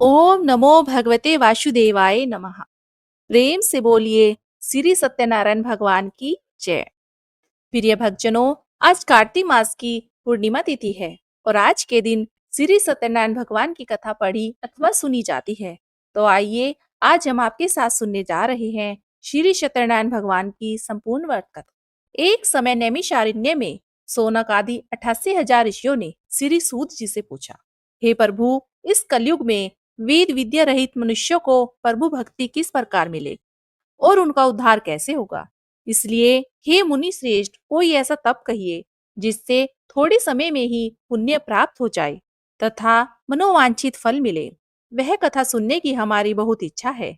ओम नमो भगवते वासुदेवाय नमः। प्रेम से बोलिए श्री सत्यनारायण भगवान की जय। प्रिय भक्तजनों, आज कार्तिक मास की पूर्णिमा तिथि है और आज के दिन श्री सत्यनारायण भगवान की कथा पढ़ी अथवा सुनी जाती है। तो आइए आज हम आपके साथ सुनने जा रहे हैं श्री सत्यनारायण भगवान की संपूर्ण व्रत कथा। एक समय नैमिषारण्य में सोनक आदि 88,000 ऋषियों ने श्री सूत जी से पूछा, हे प्रभु, इस कलयुग में वेद विद्या रहित मनुष्यों को प्रभु भक्ति किस प्रकार मिले और उनका उद्धार कैसे होगा। इसलिए हे मुनि श्रेष्ठ, कोई ऐसा तप कहिए जिससे थोड़े समय में ही पुण्य प्राप्त हो जाए तथा मनोवांछित फल मिले। वह कथा सुनने की हमारी बहुत इच्छा है।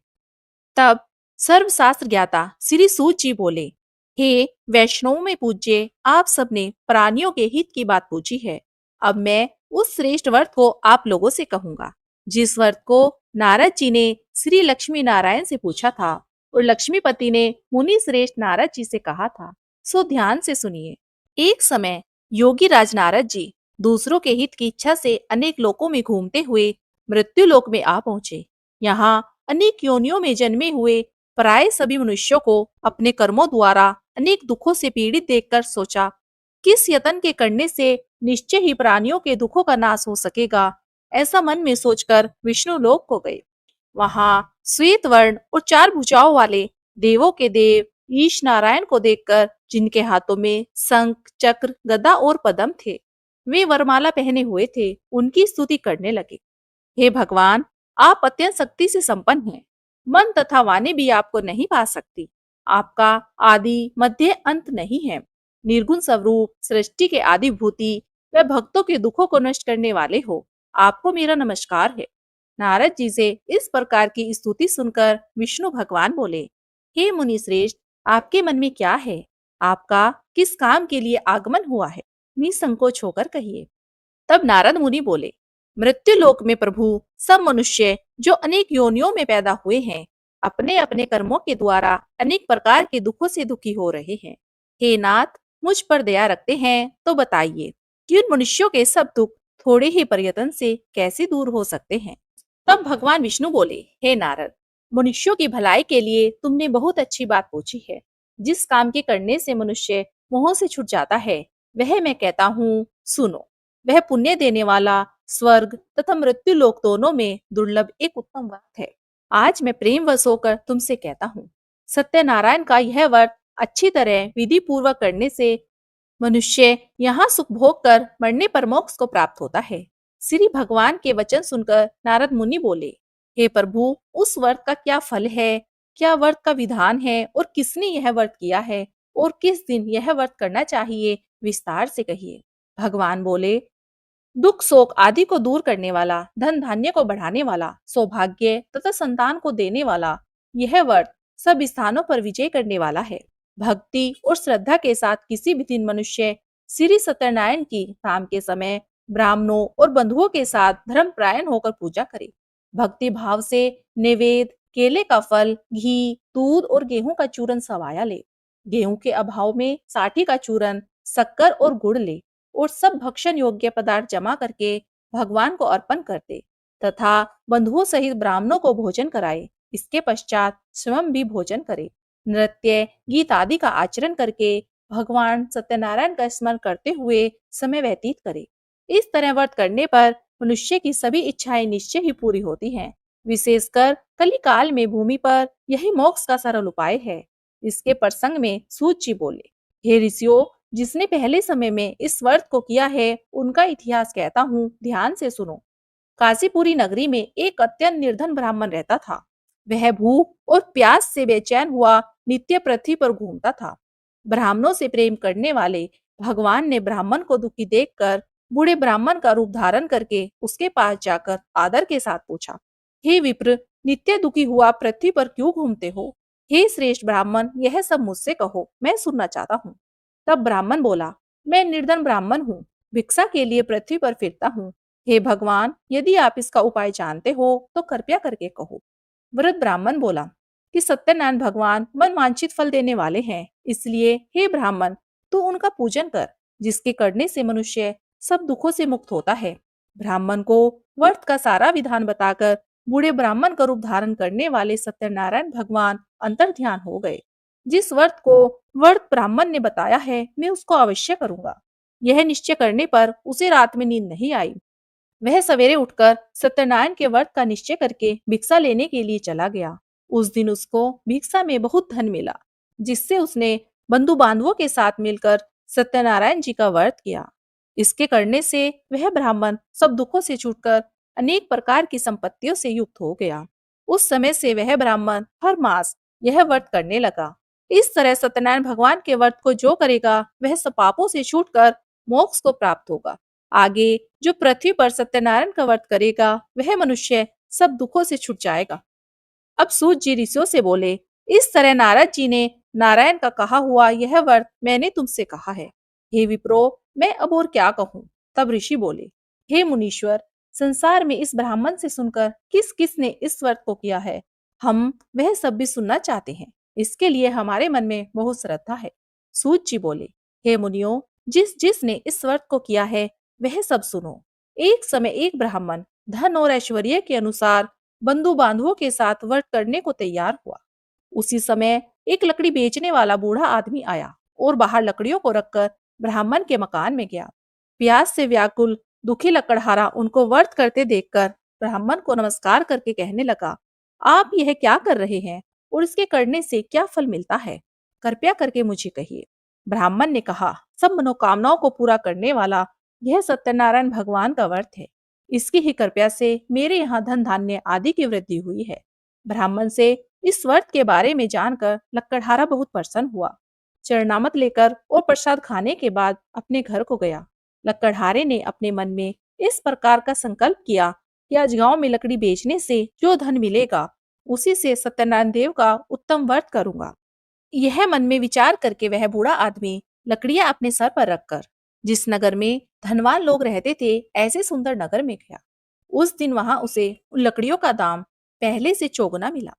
तब सर्वशास्त्र ज्ञाता श्री सूत जी बोले, हे वैष्णव में पूज्य, आप सबने प्राणियों के हित की बात पूछी है। अब मैं उस श्रेष्ठ व्रत को आप लोगों से कहूंगा जिस व्रत को नारद जी ने श्री लक्ष्मी नारायण से पूछा था और लक्ष्मीपति ने मुनि श्रेष्ठ नारद जी से कहा था। सो ध्यान से सुनिए। एक समय योगी राज नारद जी दूसरों के हित की इच्छा से अनेक लोकों में घूमते हुए मृत्यु लोक में आ पहुंचे। यहाँ अनेक योनियों में जन्मे हुए प्राय सभी मनुष्यों को अपने कर्मों द्वारा अनेक दुखों से पीड़ित देखकर सोचा, किस यत्न के करने से निश्चय ही प्राणियों के दुखों का नाश हो सकेगा। ऐसा मन में सोचकर विष्णु लोक को गए। वहां श्वेत वर्ण और 4 भुजाओं वाले देवों के देव ईश नारायण को देखकर, जिनके हाथों में शंख, चक्र, गदा और पद्म थे, वे वरमाला पहने हुए थे, उनकी स्तुति करने लगे। हे भगवान, आप अत्यंत शक्ति से संपन्न हैं। मन तथा वाणी भी आपको नहीं पा सकती। आपका आदि मध्य अंत नहीं है। निर्गुण स्वरूप, सृष्टि के आदि भूति व भक्तों के दुखों को नष्ट करने वाले हो। आपको मेरा नमस्कार है। नारद जी से इस प्रकार की स्तुति सुनकर विष्णु भगवान बोले, हे मुनि श्रेष्ठ, आपके मन में क्या है? आपका किस काम के लिए आगमन हुआ है? निसंकोच होकर कहिए। तब नारद मुनि बोले, मृत्यु लोक में प्रभु, सब मनुष्य जो अनेक योनियों में पैदा हुए हैं, अपने अपने कर्मों के द्वारा अनेक प्रकार के दुखों से दुखी हो रहे हैं। हे नाथ, मुझ पर दया रखते हैं तो बताइए कि उन मनुष्यों के सब दुख थोड़े ही प्रयत्न से कैसे दूर हो सकते हैं। तब भगवान विष्णु बोले, हे नारद, मनुष्यों की भलाई के लिए तुमने बहुत अच्छी बात पूछी है। जिस काम के करने से मनुष्य मोह से छूट जाता है, वह मैं कहता हूँ, सुनो। वह पुण्य देने वाला स्वर्ग तथा मृत्यु लोक दोनों में दुर्लभ एक उत्तम व्रत है। आज मैं प्रेम वश होकर तुमसे कहता हूँ, सत्यनारायण का यह व्रत अच्छी तरह विधि पूर्वक करने से मनुष्य यहाँ सुख भोग कर मरने पर मोक्ष को प्राप्त होता है। श्री भगवान के वचन सुनकर नारद मुनि बोले, हे प्रभु, उस व्रत का क्या फल है? क्या व्रत का विधान है और किसने यह व्रत किया है और किस दिन यह व्रत करना चाहिए? विस्तार से कहिए। भगवान बोले, दुख शोक आदि को दूर करने वाला, धन धान्य को बढ़ाने वाला, सौभाग्य तथा संतान को देने वाला, यह व्रत सब स्थानों पर विजय करने वाला है। भक्ति और श्रद्धा के साथ किसी भी दिन मनुष्य श्री सत्यनारायण की शाम के समय ब्राह्मणों और बंधुओं के साथ धर्मपरायण होकर पूजा करे। भक्ति भाव से नैवेद्य, केले का फल, घी, दूध और गेहूं का चूरन सवाया ले। गेहूं के अभाव में साठी का चूरन, शक्कर और गुड़ ले और सब भक्षण योग्य पदार्थ जमा करके भगवान को अर्पण कर दे तथा बंधुओं सहित ब्राह्मणों को भोजन कराए। इसके पश्चात स्वयं भी भोजन करे। नृत्य, गीत आदि का आचरण करके भगवान सत्यनारायण का स्मरण करते हुए समय व्यतीत करे। इस तरह व्रत करने पर मनुष्य की सभी इच्छाएं निश्चय ही पूरी होती हैं। विशेषकर कली काल में भूमि पर यही मोक्ष का सरल उपाय है। इसके प्रसंग में सूत जी बोले, हे ऋषियों, जिसने पहले समय में इस व्रत को किया है, उनका इतिहास कहता हूँ, ध्यान से सुनो। काशीपुरी नगरी में एक अत्यंत निर्धन ब्राह्मण रहता था। वह भूख और प्यास से बेचैन हुआ नित्य पृथ्वी पर घूमता था। ब्राह्मणों से प्रेम करने वाले भगवान ने ब्राह्मण को दुखी देखकर बूढ़े ब्राह्मण का रूप धारण करके उसके पास जाकर आदर के साथ पूछा, हे विप्र, नित्य दुखी हुआ पृथ्वी पर क्यों घूमते हो? हे श्रेष्ठ ब्राह्मण, यह सब मुझसे कहो, मैं सुनना चाहता हूँ। तब ब्राह्मण बोला, मैं निर्धन ब्राह्मण हूँ, भिक्षा के लिए पृथ्वी पर फिरता हूँ। हे भगवान, यदि आप इसका उपाय जानते हो तो कृपया करके कहो। वृद्ध ब्राह्मण बोला कि सत्यनारायण भगवान मन वांछित फल देने वाले हैं, इसलिए हे ब्राह्मण, तू उनका पूजन कर, जिसके करने से मनुष्य सब दुखों से मुक्त होता है। ब्राह्मण को व्रत का सारा विधान बताकर बूढ़े ब्राह्मण का रूप धारण करने वाले सत्यनारायण भगवान अंतर्ध्यान हो गए। जिस व्रत ब्राह्मण ने बताया है, मैं उसको अवश्य करूंगा। यह निश्चय करने पर उसे रात में नींद नहीं आई। वह सवेरे उठकर सत्यनारायण के व्रत का निश्चय करके भिक्षा लेने के लिए चला गया। उस दिन उसको भिक्षा में बहुत धन मिला, जिससे उसने बंधु बांधवों के साथ मिलकर सत्यनारायण जी का व्रत किया। इसके करने से वह ब्राह्मण सब दुखों से छूटकर अनेक प्रकार की संपत्तियों से युक्त हो गया। उस समय से वह ब्राह्मण हर मास यह व्रत करने लगा। इस तरह सत्यनारायण भगवान के व्रत को जो करेगा, वह सब पापों से छूटकर मोक्ष को प्राप्त होगा। आगे जो पृथ्वी पर सत्यनारायण का व्रत करेगा, वह मनुष्य सब दुखों से छूट जाएगा। अब सूत जी ऋषियों से बोले, इस तरह नारद जी ने नारायण का कहा हुआ यह व्रत मैंने तुमसे कहा है। हे विप्रो, मैं अब और क्या कहूँ। तब ऋषि बोले, हे मुनीश्वर, संसार में इस ब्राह्मण से सुनकर किस किस ने इस व्रत को किया है, हम वह सब भी सुनना चाहते हैं। इसके लिए हमारे मन में बहुत श्रद्धा है। सूत जी बोले, हे मुनियों, जिस जिसने इस व्रत को किया है, वह सब सुनो। एक समय एक ब्राह्मण धन और ऐश्वर्य के अनुसार बंधु बांधवों के साथ व्रत करने को तैयार हुआ। उसी समय एक लकड़ी बेचने वाला बूढ़ा आदमी आया और बाहर लकड़ियों को रखकर ब्राह्मण के मकान में गया। प्यास से व्याकुल दुखी लकड़हारा उनको व्रत करते देखकर ब्राह्मण को नमस्कार करके कहने लगा, आप यह क्या कर रहे हैं और इसके करने से क्या फल मिलता है? कृपया करके मुझे कहिए। ब्राह्मण ने कहा, सब मनोकामनाओं को पूरा करने वाला यह सत्यनारायण भगवान का व्रत है। इसकी ही कृपया से मेरे यहाँ धन धान्य आदि की वृद्धि हुई है। ब्राह्मण से इस व्रत के बारे में जानकर लकड़हारा बहुत प्रसन्न हुआ। चरणामत लेकर और प्रसाद खाने के बाद अपने घर को गया। लकड़हारे ने अपने मन में इस प्रकार का संकल्प किया कि आज गांव में लकड़ी बेचने से जो धन मिलेगा, उसी से सत्यनारायण देव का उत्तम व्रत करूंगा। यह मन में विचार करके वह बूढ़ा आदमी लकड़ियां अपने सर पर रखकर जिस नगर में धनवान लोग रहते थे, ऐसे सुंदर नगर में गया। उस दिन वहां उसे उन लकड़ियों का दाम पहले से चौगुना मिला।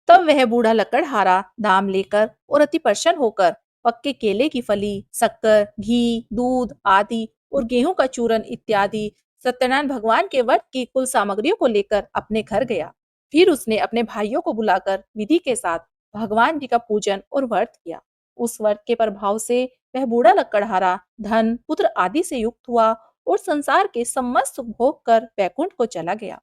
तब वह बूढ़ा लकड़हारा दाम लेकर और अति प्रसन्न होकर पक्के केले की फली, शक्कर, घी, दूध आदि और गेहूं का चूरन इत्यादि सत्यनारायण भगवान के व्रत की कुल सामग्रियों को लेकर अपने घर गया। फिर उसने अपने भाइयों को बुलाकर विधि के साथ भगवान जी का पूजन और व्रत किया। उस व्रत के प्रभाव से वह बूढ़ा लकड़हारा धन, पुत्र आदि से युक्त हुआ और संसार के समस्त सुख भोग कर वैकुंठ को चला गया।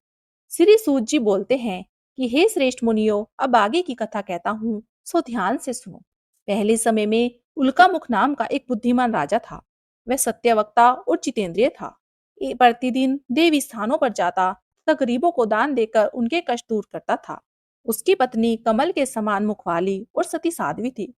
श्री सूत जी बोलते हैं कि हे श्रेष्ठ मुनियों, अब आगे की कथा कहता हूँ, सो ध्यान से सुनो। पहले समय में उल्कामुख नाम का एक बुद्धिमान राजा था। वह सत्यवक्ता और जितेंद्रिय था। प्रतिदिन देवी स्थानों पर जाता तथा गरीबों को दान देकर उनके कष्ट दूर करता था। उसकी पत्नी कमल के समान मुख वाली और सती साध्वी थी।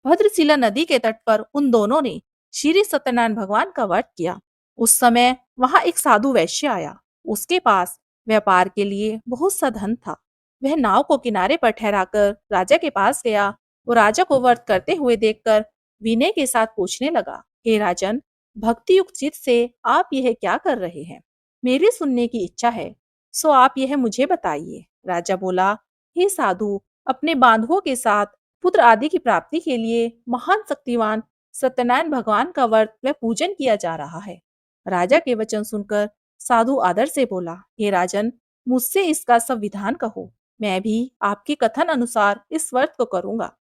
भद्रशिला नदी के तट पर उन दोनों ने श्री सत्यनारायण भगवान का व्रत किया। उस समय वहां एक साधु वैश्य आया। उसके पास व्यापार के लिए बहुत सा धन था। वह नाव को किनारे पर ठहराकर राजा के पास गया और राजा को व्रत करते हुए देखकर विनय के साथ पूछने लगा, हे राजन, भक्ति युक्त चित्त से आप यह क्या कर रहे हैं? मेरी सुनने की इच्छा है, सो आप यह मुझे बताइए। राजा बोला, हे साधु, अपने बांधवों के साथ पुत्र आदि की प्राप्ति के लिए महान शक्तिवान सत्यनारायण भगवान का व्रत व पूजन किया जा रहा है। राजा के वचन सुनकर साधु आदर से बोला, हे राजन, मुझसे इसका सब विधान कहो। मैं भी आपके कथन अनुसार इस व्रत को करूंगा।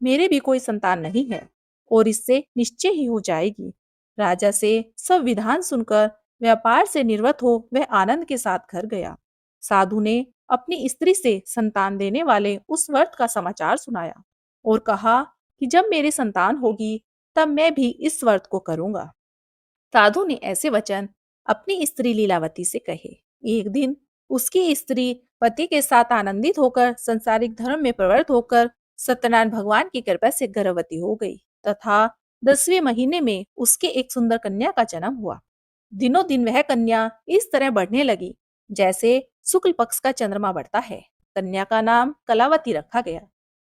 मेरे भी कोई संतान नहीं है और इससे निश्चय ही हो जाएगी। राजा से सब विधान सुनकर व्यापार से निर्वत हो वह आनंद के साथ घर गया। साधु ने अपनी स्त्री से संतान देने वाले उस व्रत का समाचार सुनाया और कहा कि जब मेरी संतान होगी, तब मैं भी इस व्रत को करूंगा। साधु ने ऐसे वचन अपनी स्त्री लीलावती से कहे। एक दिन उसकी स्त्री पति के साथ आनंदित होकर संसारिक धर्म में प्रवृत्त होकर सत्यनारायण भगवान की कृपा से गर्भवती हो गई तथा 10वें महीने में उसके एक सुंदर कन्या का जन्म हुआ। दिनों दिन वह कन्या इस तरह बढ़ने लगी जैसे शुक्ल पक्ष का चंद्रमा बढ़ता है। कन्या का नाम कलावती रखा गया।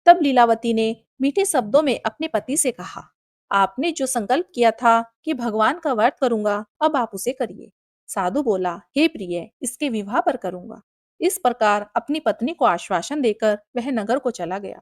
तब लीलावती ने मीठे शब्दों में अपने पति से कहा, आपने जो संकल्प किया था कि भगवान का व्रत करूंगा, अब आप उसे करिए। साधु बोला, हे प्रिय, इसके विवाह पर करूंगा। इस प्रकार अपनी पत्नी को आश्वासन देकर वह नगर को चला गया।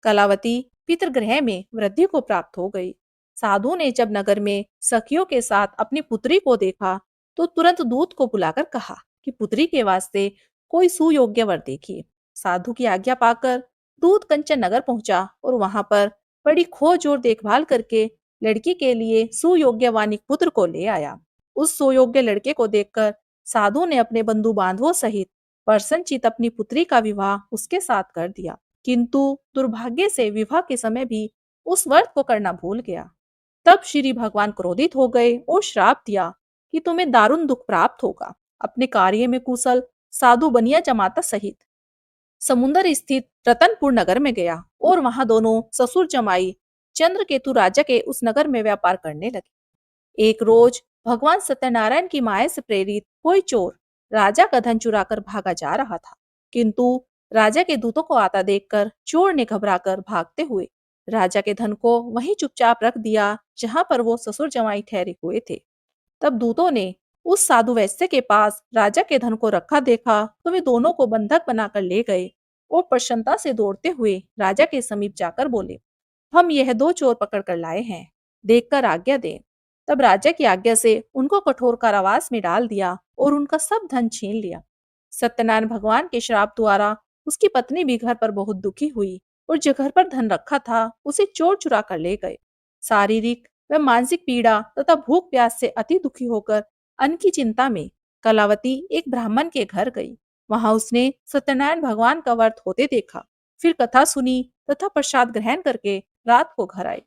कलावती पितृगृह में वृद्धि को प्राप्त हो गई। साधु ने जब नगर में सखियों के साथ अपनी पुत्री को देखा तो तुरंत दूत को बुलाकर कहा कि पुत्री के वास्ते कोई सुयोग्य वर देखिए। साधु की आज्ञा पाकर दूत कंचन नगर पहुंचा और वहां पर बड़ी खोज और देखभाल करके लड़की के लिए सुयोग्य वानिक पुत्र को ले आया। उस सुयोग्य लड़के को देखकर साधु ने अपने बंधु बांधवों सहित प्रसन्नचित अपनी पुत्री का विवाह उसके साथ कर दिया, किंतु दुर्भाग्य से विवाह के समय भी उस व्रत को करना भूल गया। तब श्री भगवान क्रोधित हो गए और श्राप दिया कि तुम्हें दारुण दुख प्राप्त होगा। अपने कार्य में कुशल साधु बनिया जमाता सहित समुद्र स्थित रतनपुर नगर में गया और वहां दोनों ससुर जमाई चंद्रकेतु राजा के उस नगर में व्यापार करने लगे। एक रोज भगवान सत्यनारायण की माया से प्रेरित कोई चोर राजा का धन चुराकर भागा जा रहा था, किंतु राजा के दूतों को आता देखकर चोर ने घबराकर भागते हुए राजा के धन को वहीं चुपचाप रख दिया जहां पर वो ससुर जमाई ठहरे हुए थे। तब दूतों ने उस साधु वैश्य के पास राजा के धन को रखा देखा तो वे दोनों को बंधक बनाकर ले गए और प्रसन्नता से दौड़ते हुए राजा के समीप जाकर बोले, हम यह दो चोर पकड़ कर लाए हैं, देखकर आज्ञा दें। तब राजा की आज्ञा से उनको कठोर कारावास में डाल दिया और उनका सब धन छीन लिया। सत्यनारायण भगवान के श्राप द्वारा उसकी पत्नी भी घर पर बहुत दुखी हुई और जो घर पर धन रखा था उसे चोर चुरा कर ले गए। शारीरिक व मानसिक पीड़ा तथा भूख प्यास से अति दुखी होकर अन्न की चिंता में कलावती एक ब्राह्मण के घर गई। वहां उसने सत्यनारायण भगवान का व्रत होते देखा, फिर कथा सुनी तथा प्रसाद ग्रहण करके रात को घर आई।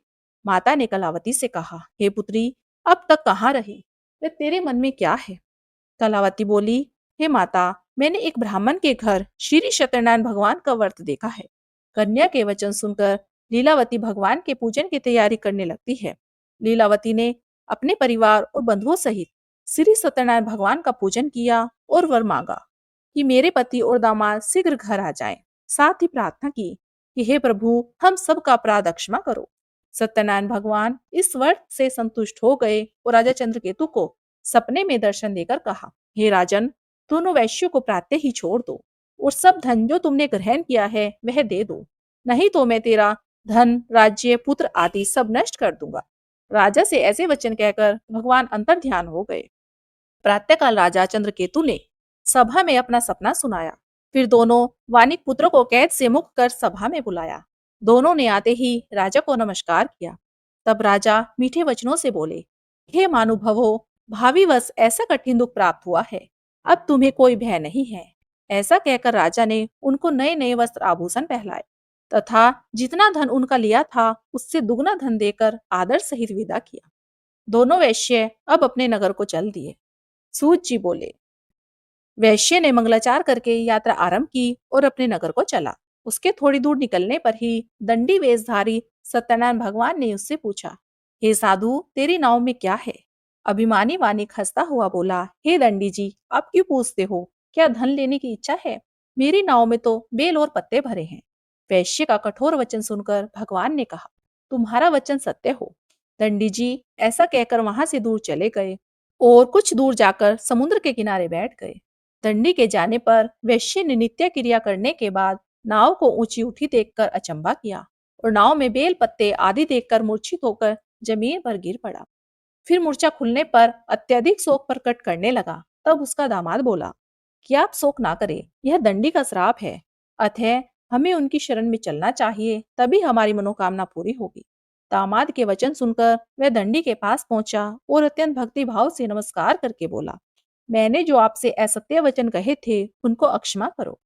माता ने कलावती से कहा, हे पुत्री, अब तक कहाँ रही, वे तेरे मन में क्या है? कलावती बोली, हे माता, मैंने एक ब्राह्मण के घर श्री सत्यनारायण भगवान का व्रत देखा है। कन्या के वचन सुनकर लीलावती भगवान के पूजन की तैयारी करने लगती है। लीलावती ने अपने परिवार और बंधुओं सहित श्री सत्यनारायण भगवान का पूजन किया और वर मांगा कि मेरे पति और दामाद शीघ्र घर आ जाएं। साथ ही प्रार्थना की कि हे प्रभु, हम सब का अपराध क्षमा करो। सत्यनारायण भगवान इस व्रत से संतुष्ट हो गए और राजा चंद्रकेतु को सपने में दर्शन देकर कहा, हे राजन, दोनों वैश्यों को प्रातः ही छोड़ दो और सब धन जो तुमने ग्रहण किया है वह दे दो, नहीं तो मैं तेरा धन, राज्य, पुत्र आदि सब नष्ट कर दूंगा। राजा से ऐसे वचन कहकर भगवान अंतर ध्यान हो गए। प्रातःकाल राजा चंद्रकेतु ने सभा में अपना सपना सुनाया। फिर दोनों वानिक पुत्रों को कैद से मुक्त कर सभा में बुलाया। दोनों ने आते ही राजा को नमस्कार किया। तब राजा मीठे वचनों से बोले, हे महानुभावों, भावी वश ऐसा कठिन दुख प्राप्त हुआ है, अब तुम्हें कोई भय नहीं है। ऐसा कहकर राजा ने उनको नए नए वस्त्र आभूषण पहनाए तथा जितना धन उनका लिया था उससे दुगना धन देकर आदर सहित विदा किया। दोनों वैश्य अब अपने नगर को चल दिए। सूत जी बोले, वैश्य ने मंगलाचार करके यात्रा आरंभ की और अपने नगर को चला। उसके थोड़ी दूर निकलने पर ही दंडी वेशधारी सत्यनारायण भगवान ने उससे पूछा, हे साधु, तेरी नाव में क्या है? अभिमानी वानिक हंसता हुआ बोला, हे दंडी जी, आप क्यों पूछते हो? क्या धन लेने की इच्छा है? मेरी नाव में तो बेल और पत्ते भरे हैं। वैश्य का कठोर वचन सुनकर भगवान ने कहा, तुम्हारा वचन सत्य हो। दंडी जी ऐसा कहकर वहां से दूर चले गए और कुछ दूर जाकर समुद्र के किनारे बैठ गए। दंडी के जाने पर वैश्य ने नित्य क्रिया करने के बाद नाव को ऊंची उठी देखकर अचंभा किया और नाव में बेल पत्ते आदि देखकर मूर्छित होकर जमीन पर गिर पड़ा। फिर मूर्छा खुलने पर अत्यधिक शोक प्रकट करने लगा। तब उसका दामाद बोला कि आप शोक ना करें, यह दंडी का श्राप है, अतः हमें उनकी शरण में चलना चाहिए, तभी हमारी मनोकामना पूरी होगी। दामाद के वचन सुनकर वह दंडी के पास पहुंचा और अत्यंत भक्ति भाव से नमस्कार करके बोला, मैंने जो आपसे असत्य वचन कहे थे उनको अक्षमा करो।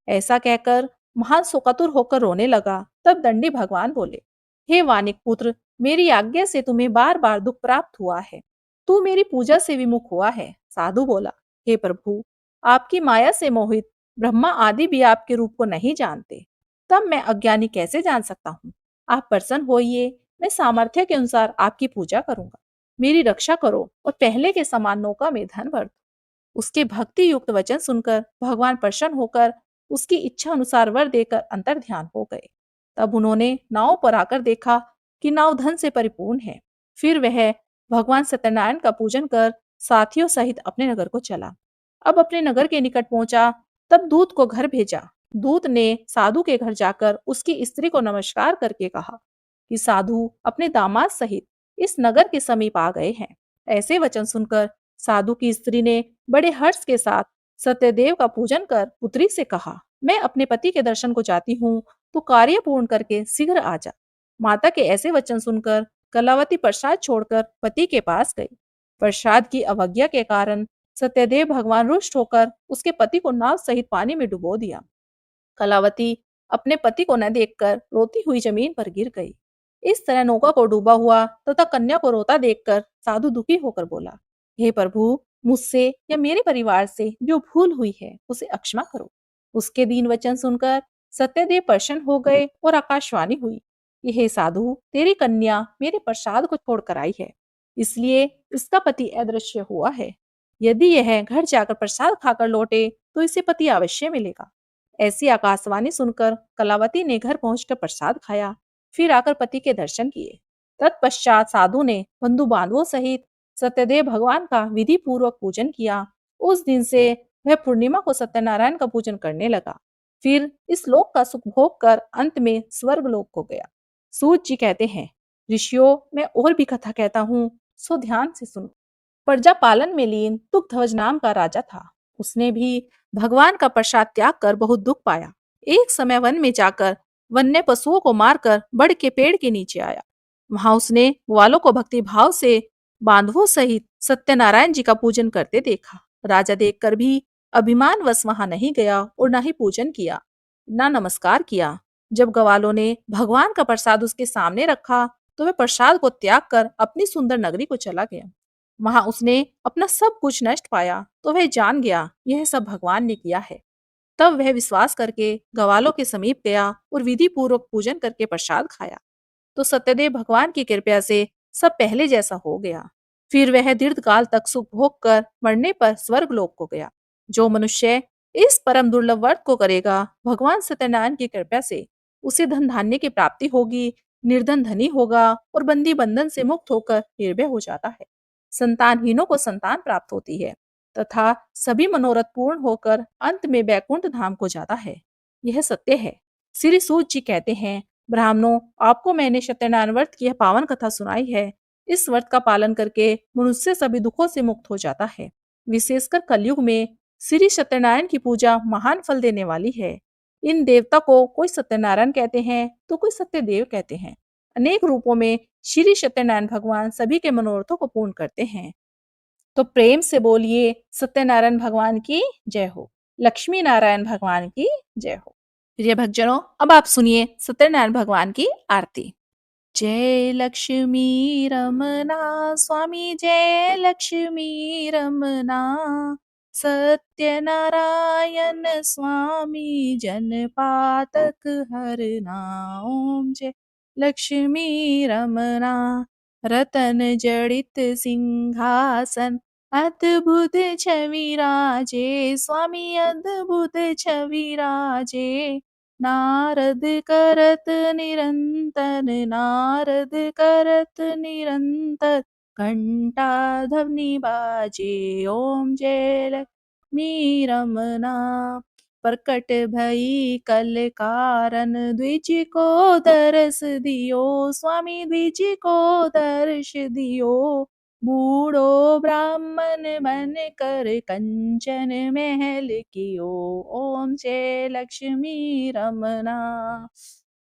ऐसा कहकर महान शोकातुर होकर रोने लगा। तब दंडी भगवान बोले, हे वानिक पुत्र, मेरी आज्ञा से तुम्हें बार बार दुख प्राप्त हुआ है, तू मेरी पूजा से विमुख हुआ है। साधु बोला, हे प्रभु, आपकी माया से मोहित ब्रह्मा आदि भी आपके रूप को नहीं जानते, तब मैं अज्ञानी कैसे जान सकता हूँ? आप प्रसन्न होइए, मैं सामर्थ्य के अनुसार आपकी पूजा करूंगा। मेरी रक्षा करो और पहले के समान नौका में धन भर दो। उसके भक्ति युक्त वचन सुनकर भगवान प्रसन्न होकर उसकी इच्छा अनुसार वर देकर अंतर ध्यान हो गए। तब उन्होंने नाव पर आकर देखा कि नाव धन से परिपूर्ण है। फिर वह भगवान सत्यनारायण का पूजन कर साथियों सहित अपने नगर को चला। अब अपने नगर के निकट पहुंचा, तब दूत को घर भेजा। दूत ने साधु के घर जाकर उसकी स्त्री को नमस्कार करके कहा कि साधु अपने दामाद सहित इस नगर के समीप आ गए हैं। ऐसे वचन सुनकर साधु की स्त्री ने बड़े हर्ष के साथ सत्यदेव का पूजन कर पुत्री से कहा, मैं अपने पति के दर्शन को जाती हूँ, तो कार्य पूर्ण करके शीघ्र आ जा। माता के ऐसे वचन सुनकर कलावती प्रसाद छोड़कर पति के पास गई। प्रसाद की अवज्ञा के कारण सत्यदेव भगवान रुष्ट होकर उसके पति को नाव सहित पानी में डुबो दिया। कलावती अपने पति को न देखकर रोती हुई जमीन पर गिर गई। इस तरह नौका को डूबा हुआ तथा कन्या को रोता देखकर साधु दुखी होकर बोला, हे प्रभु, मुझसे या मेरे परिवार से जो भूल हुई है उसे अक्षमा करो। उसके दीन वचन सुनकर सत्यदेव प्रसन्न हो गए और आकाशवाणी हुई कि हे साधु, तेरी कन्या मेरे प्रसाद को छोड़कर आई है, इसलिए इसका पति अदृश्य हुआ है। यदि यह घर जाकर प्रसाद खाकर लौटे तो इसे पति अवश्य मिलेगा। ऐसी आकाशवाणी सुनकर कलावती ने घर पहुंचकर प्रसाद खाया, फिर आकर पति के दर्शन किए। तत्पश्चात साधु ने बंधु बांधवों सहित सत्यदेव भगवान का विधि पूर्वक पूजन किया। उस दिन से वह पूर्णिमा को सत्यनारायण का पूजन करने लगा। फिर इस लोक का सुख भोग कर अंत में स्वर्ग लोक को गया। सूत जी कहते हैं, ऋषियों, मैं और भी कथा कहता हूँ, सो ध्यान से सुनो। प्रजा पालन में लीन तुगध्वज नाम का राजा था। उसने भी भगवान का प्रसाद त्याग कर बहुत दुख पाया। एक समय वन में जाकर वन्य पशुओं को मारकर बड़ के पेड़ के नीचे आया। वहां उसने ग्वालों को भक्ति भाव से बांधवों सहित सत्यनारायण जी का पूजन करते देखा। राजा देखकर भी अभिमानवश वहां नहीं गया और न ही पूजन किया, न नमस्कार किया। जब ग्वालों ने भगवान का प्रसाद उसके सामने रखा तो वह प्रसाद को त्याग कर अपनी सुंदर नगरी को चला गया। वहां उसने अपना सब कुछ नष्ट पाया तो वह जान गया यह सब भगवान ने किया है। तब वह विश्वास करके ग्वालों के समीप गया और विधि पूर्वक पूजन करके प्रसाद खाया। तो सत्यदेव भगवान की कृपया से सब पहले जैसा हो गया। फिर वह दीर्घ काल तक सुख भोग कर मरने पर स्वर्ग लोक को गया। जो मनुष्य इस परम दुर्लभ व्रत को करेगा, भगवान सत्यनारायण की कृपा से उसे धन धान्य की प्राप्ति होगी, निर्धन धनी होगा और बंदी बंधन से मुक्त होकर निर्भय हो जाता है। संतानहीनों को संतान प्राप्त होती है तथा सभी मनोरथ पूर्ण होकर अंत में बैकुंठ धाम को जाता है। यह सत्य है। श्री सूत जी कहते हैं, ब्राह्मणों, आपको मैंने सत्यनारायण व्रत की यह पावन कथा सुनाई है। इस व्रत का पालन करके मनुष्य सभी दुखों से मुक्त हो जाता है। विशेषकर कलयुग में श्री सत्यनारायण की पूजा महान फल देने वाली है। इन देवता को कोई सत्यनारायण कहते हैं तो कोई सत्यदेव कहते हैं। अनेक रूपों में श्री सत्यनारायण भगवान सभी के मनोरथों को पूर्ण करते हैं। तो प्रेम से बोलिए, सत्यनारायण भगवान की जय हो, लक्ष्मी नारायण भगवान की जय हो। प्रिय भक्तजनों, अब आप सुनिए सत्यनारायण भगवान की आरती। जय लक्ष्मी रमना स्वामी, जय लक्ष्मी रमना, सत्यनारायण स्वामी जन पातक हरना। ओम जय लक्ष्मी रमना, रतन जड़ित सिंहासन, अद्भुत छवि राजे, स्वामी अद्भुत छवि राजे। नारद करत निरंतर, नारद करत निरंतर, घंटा ध्वनि बाजे। ओम जय लक्ष्मी रमना, प्रकट भई कल कारण, द्विज को दरस दियो, स्वामी द्विज को दर्श दियो। बूढ़ो ब्राह्मण बन कर कंचन महल कियो। ओम जय लक्ष्मी रमना,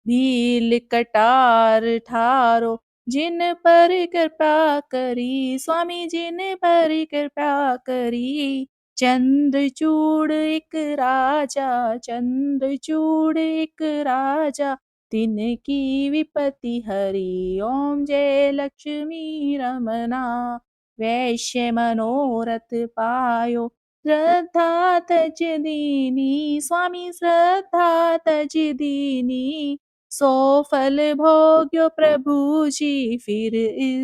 भील कटार ठारो, जिन पर कृपा करी, स्वामी जिन पर कृपा करी। चंद्रचूड़ एक राजा, चंद्रचूड़ एक राजा, तिनकी विपत्ति हरी। ओम जय लक्ष्मी रमना, वैश्य मनोरथ पायो, श्रद्धा तज दीनी, स्वामी श्रद्धा तज दीनी। सो फल भोग्यो प्रभु जी, फिर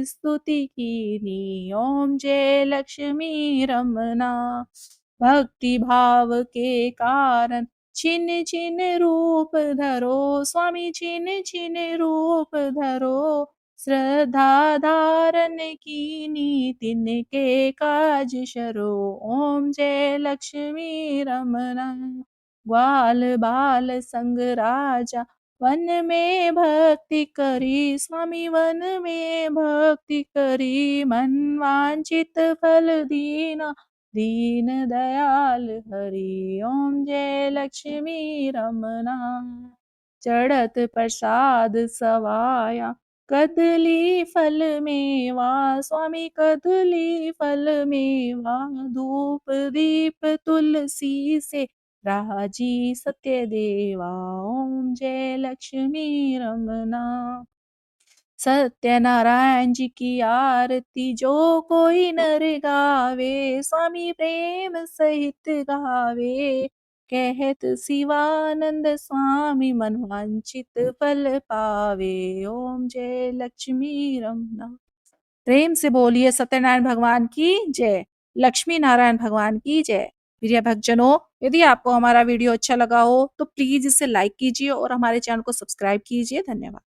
स्तुति कीनी। ओम जय लक्ष्मी रमना, भक्ति भाव के कारण छिन छिन रूप धरो, स्वामी छिन छिन रूप धरो। श्रद्धा धारण कीनी, तिनके काज शरो। ओम जय लक्ष्मी रमना, ग्वाल बाल संग राजा, वन में भक्ति करी, स्वामी वन में भक्ति करी। मन वांछित फल दीना, दीन दयाल हरि ओम जय लक्ष्मी रमना। चढ़त प्रसाद सवाया कदली फल मेवा, स्वामी कदली फल मेवा। धूप दीप तुलसी से राजी सत्य देवा, ओम जय लक्ष्मी रमना। सत्यनारायण जी की आरती जो कोई नर गावे, स्वामी प्रेम सहित गावे। कहत शिवानंद स्वामी मन वांछित फल पावे, ओम जय लक्ष्मी रमना। प्रेम से बोलिए सत्यनारायण भगवान की जय, लक्ष्मी नारायण भगवान की जय। प्रिय भक्तजनों, यदि आपको हमारा वीडियो अच्छा लगा हो तो प्लीज इसे लाइक कीजिए और हमारे चैनल को सब्सक्राइब कीजिए। धन्यवाद।